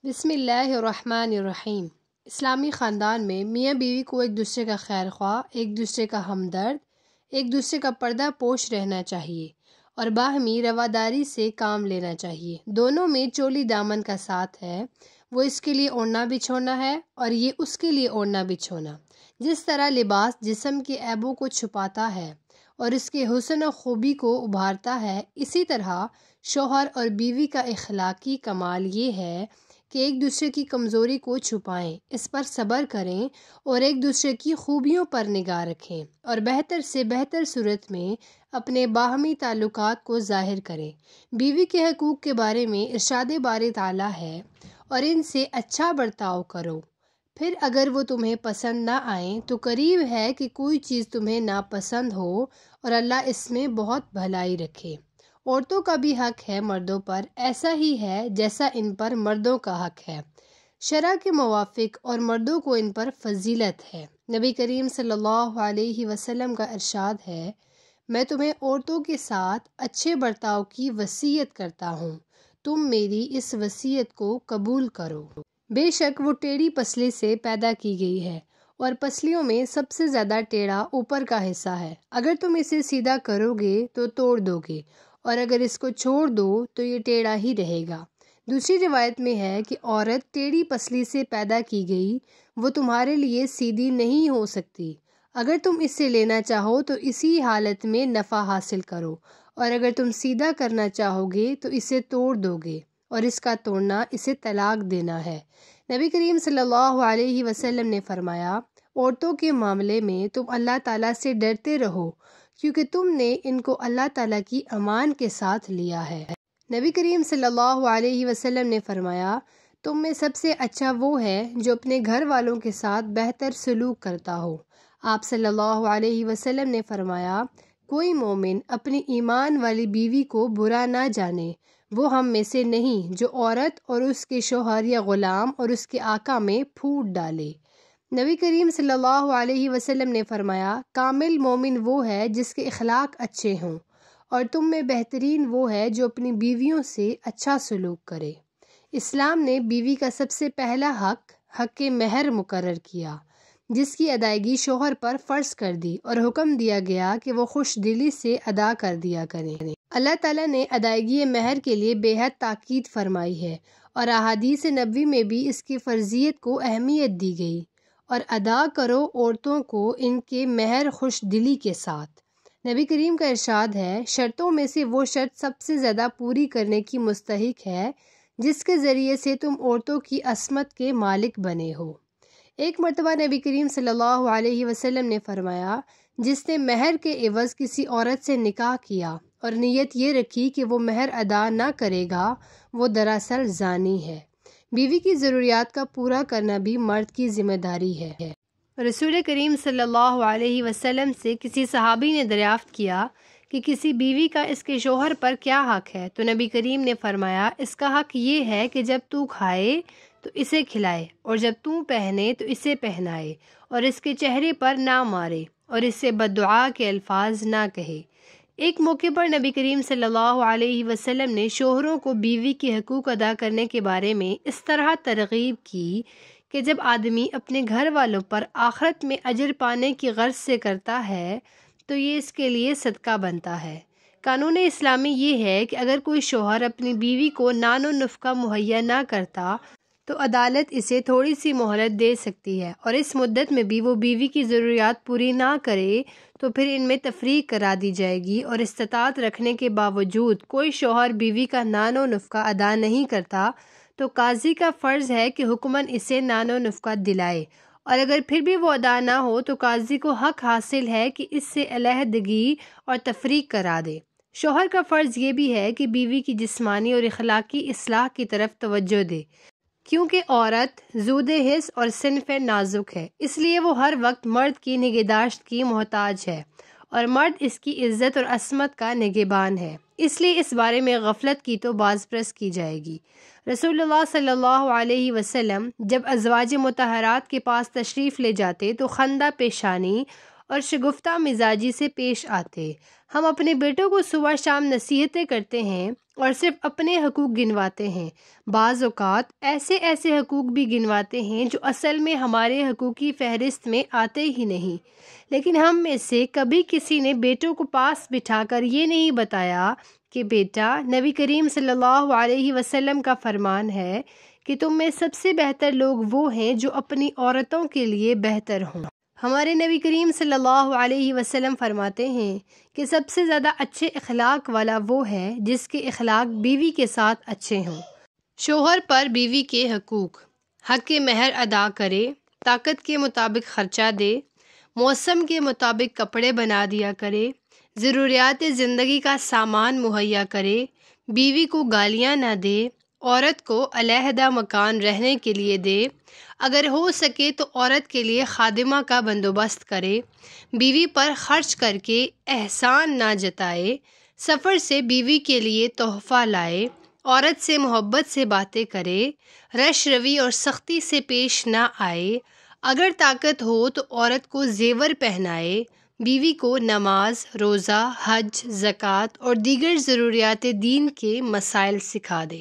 بسم اللہ الرحمن الرحیم۔ اسلامی خاندان میں میاں بیوی کو ایک دوسرے کا خیر خواہ، ایک دوسرے کا ہمدرد، ایک دوسرے کا پردہ پوش رہنا چاہیے اور باہمی رواداری سے کام لینا چاہیے۔ دونوں میں چولی دامن کا ساتھ ہے، وہ اس کے لیے اوڑھنا بچھونا ہے اور یہ اس کے لیے اوڑھنا بچھونا۔ جس طرح لباس جسم کے عیبوں کو چھپاتا ہے اور اس کے حسن و خوبی کو ابھارتا ہے، اسی طرح شوہر اور بیوی کا اخلاقی کمال یہ ہے کہ ایک دوسرے کی کمزوری کو چھپائیں، اس پر صبر کریں اور ایک دوسرے کی خوبیوں پر نگاہ رکھیں اور بہتر سے بہتر صورت میں اپنے باہمی تعلقات کو ظاہر کریں۔ بیوی کے حقوق کے بارے میں ارشاد باری تعالیٰ ہے اور ان سے اچھا برتاؤ کرو، پھر اگر وہ تمہیں پسند نہ آئیں تو قریب ہے کہ کوئی چیز تمہیں ناپسند ہو اور اللہ اس میں بہت بھلائی رکھے۔ عورتوں کا بھی حق ہے مردوں پر، ایسا ہی ہے جیسا ان پر مردوں کا حق ہے، شرع کے موافق، اور مردوں کو ان پر فضیلت ہے۔ نبی کریم صلی اللہ علیہ وسلم کا ارشاد ہے، میں تمہیں عورتوں کے ساتھ اچھے برتاؤ کی وصیت کرتا ہوں، تم میری اس وصیت کو قبول کرو۔ بے شک وہ ٹیڑھی پسلی سے پیدا کی گئی ہے اور پسلیوں میں سب سے زیادہ ٹیڑھا اوپر کا حصہ ہے، اگر تم اسے سیدھا کرو گے تو توڑ دو گے اور اگر اس کو چھوڑ دو تو یہ ٹیڑھا ہی رہے گا۔ دوسری روایت میں ہے کہ عورت ٹیڑھی پسلی سے پیدا کی گئی، وہ تمہارے لیے سیدھی نہیں ہو سکتی، اگر تم اسے لینا چاہو تو اسی حالت میں نفع حاصل کرو اور اگر تم سیدھا کرنا چاہو گے تو اسے توڑ دو گے اور اس کا توڑنا اسے طلاق دینا ہے۔ نبی کریم صلی اللہ علیہ وسلم نے فرمایا، عورتوں کے معاملے میں تم اللہ تعالیٰ سے ڈرتے رہو کیونکہ تم نے ان کو اللہ تعالیٰ کی امان کے ساتھ لیا ہے۔ نبی کریم صلی اللہ علیہ وسلم نے فرمایا، تم میں سب سے اچھا وہ ہے جو اپنے گھر والوں کے ساتھ بہتر سلوک کرتا ہو۔ آپ صلی اللہ علیہ وسلم نے فرمایا، کوئی مومن اپنی ایمان والی بیوی کو برا نہ جانے، وہ ہم میں سے نہیں جو عورت اور اس کے شوہر یا غلام اور اس کے آقا میں پھوٹ ڈالے۔ نبی کریم صلی اللہ علیہ وسلم نے فرمایا، کامل مومن وہ ہے جس کے اخلاق اچھے ہوں اور تم میں بہترین وہ ہے جو اپنی بیویوں سے اچھا سلوک کرے۔ اسلام نے بیوی کا سب سے پہلا حق مہر مقرر کیا، جس کی ادائیگی شوہر پر فرض کر دی اور حکم دیا گیا کہ وہ خوش دلی سے ادا کر دیا کریں۔ اللہ تعالیٰ نے ادائیگی مہر کے لیے بے حد تاکید فرمائی ہے اور احادیث نبوی میں بھی اس کی فرضیت کو اہمیت دی گئی، اور ادا کرو عورتوں کو ان کے مہر خوش دلی کے ساتھ۔ نبی کریم کا ارشاد ہے، شرطوں میں سے وہ شرط سب سے زیادہ پوری کرنے کی مستحق ہے جس کے ذریعے سے تم عورتوں کی عصمت کے مالک بنے ہو۔ ایک مرتبہ نبی کریم صلی اللہ علیہ وسلم نے فرمایا، جس نے مہر کے عوض کسی عورت سے نکاح کیا اور نیت یہ رکھی کہ وہ مہر ادا نہ کرے گا، وہ دراصل زانی ہے۔ بیوی کی ضروریات کا پورا کرنا بھی مرد کی ذمہ داری ہے۔ رسول کریم صلی اللہ علیہ وسلم سے کسی صحابی نے دریافت کیا کہ کسی بیوی کا اس کے شوہر پر کیا حق ہے، تو نبی کریم نے فرمایا، اس کا حق یہ ہے کہ جب تو کھائے تو اسے کھلائے اور جب تو پہنے تو اسے پہنائے اور اس کے چہرے پر نہ مارے اور اس سے بددعا کے الفاظ نہ کہے۔ ایک موقع پر نبی کریم صلی اللہ علیہ وسلم نے شوہروں کو بیوی کے حقوق ادا کرنے کے بارے میں اس طرح ترغیب کی کہ جب آدمی اپنے گھر والوں پر آخرت میں اجر پانے کی غرض سے کرتا ہے تو یہ اس کے لیے صدقہ بنتا ہے۔ قانون اسلامی یہ ہے کہ اگر کوئی شوہر اپنی بیوی کو نان و نفقہ مہیا نہ کرتا تو عدالت اسے تھوڑی سی مہلت دے سکتی ہے، اور اس مدت میں بھی وہ بیوی کی ضروریات پوری نہ کرے تو پھر ان میں تفریق کرا دی جائے گی، اور استطاعت رکھنے کے باوجود کوئی شوہر بیوی کا نان و نفقہ ادا نہیں کرتا تو قاضی کا فرض ہے کہ حکماً اسے نان و نفقہ دلائے، اور اگر پھر بھی وہ ادا نہ ہو تو قاضی کو حق حاصل ہے کہ اس سے علیحدگی اور تفریق کرا دے۔ شوہر کا فرض یہ بھی ہے کہ بیوی کی جسمانی اور اخلاقی اصلاح کی طرف توجہ دے، کیونکہ عورت ذود حس اور صنف نازک ہے، اس لیے وہ ہر وقت مرد کی نگہداشت کی محتاج ہے اور مرد اس کی عزت اور عصمت کا نگہبان ہے، اس لیے اس بارے میں غفلت کی تو باز پرس کی جائے گی۔ رسول اللہ صلی اللہ علیہ وسلم جب ازواج مطہرات کے پاس تشریف لے جاتے تو خندہ پیشانی اور شگفتہ مزاجی سے پیش آتے۔ ہم اپنے بیٹوں کو صبح شام نصیحتیں کرتے ہیں اور صرف اپنے حقوق گنواتے ہیں۔ بعض اوقات ایسے حقوق بھی گنواتے ہیں جو اصل میں ہمارے حقوق کی فہرست میں آتے ہی نہیں، لیکن ہم میں سے کبھی کسی نے بیٹوں کو پاس بٹھا کر یہ نہیں بتایا کہ بیٹا، نبی کریم صلی اللہ علیہ وسلم کا فرمان ہے کہ تم میں سب سے بہتر لوگ وہ ہیں جو اپنی عورتوں کے لیے بہتر ہوں۔ ہمارے نبی کریم صلی اللہ علیہ وسلم فرماتے ہیں کہ سب سے زیادہ اچھے اخلاق والا وہ ہے جس کے اخلاق بیوی کے ساتھ اچھے ہوں۔ شوہر پر بیوی کے حقوق: حق مہر ادا کرے، طاقت کے مطابق خرچہ دے، موسم کے مطابق کپڑے بنا دیا کرے، ضروریات زندگی کا سامان مہیا کرے، بیوی کو گالیاں نہ دے، عورت کو علیحدہ مکان رہنے کے لیے دے، اگر ہو سکے تو عورت کے لیے خادمہ کا بندوبست کرے، بیوی پر خرچ کر کے احسان نہ جتائے، سفر سے بیوی کے لیے تحفہ لائے، عورت سے محبت سے باتیں کرے، رش روی اور سختی سے پیش نہ آئے، اگر طاقت ہو تو عورت کو زیور پہنائے، بیوی کو نماز، روزہ، حج، زکوٰۃ اور دیگر ضروریات دین کے مسائل سکھا دے۔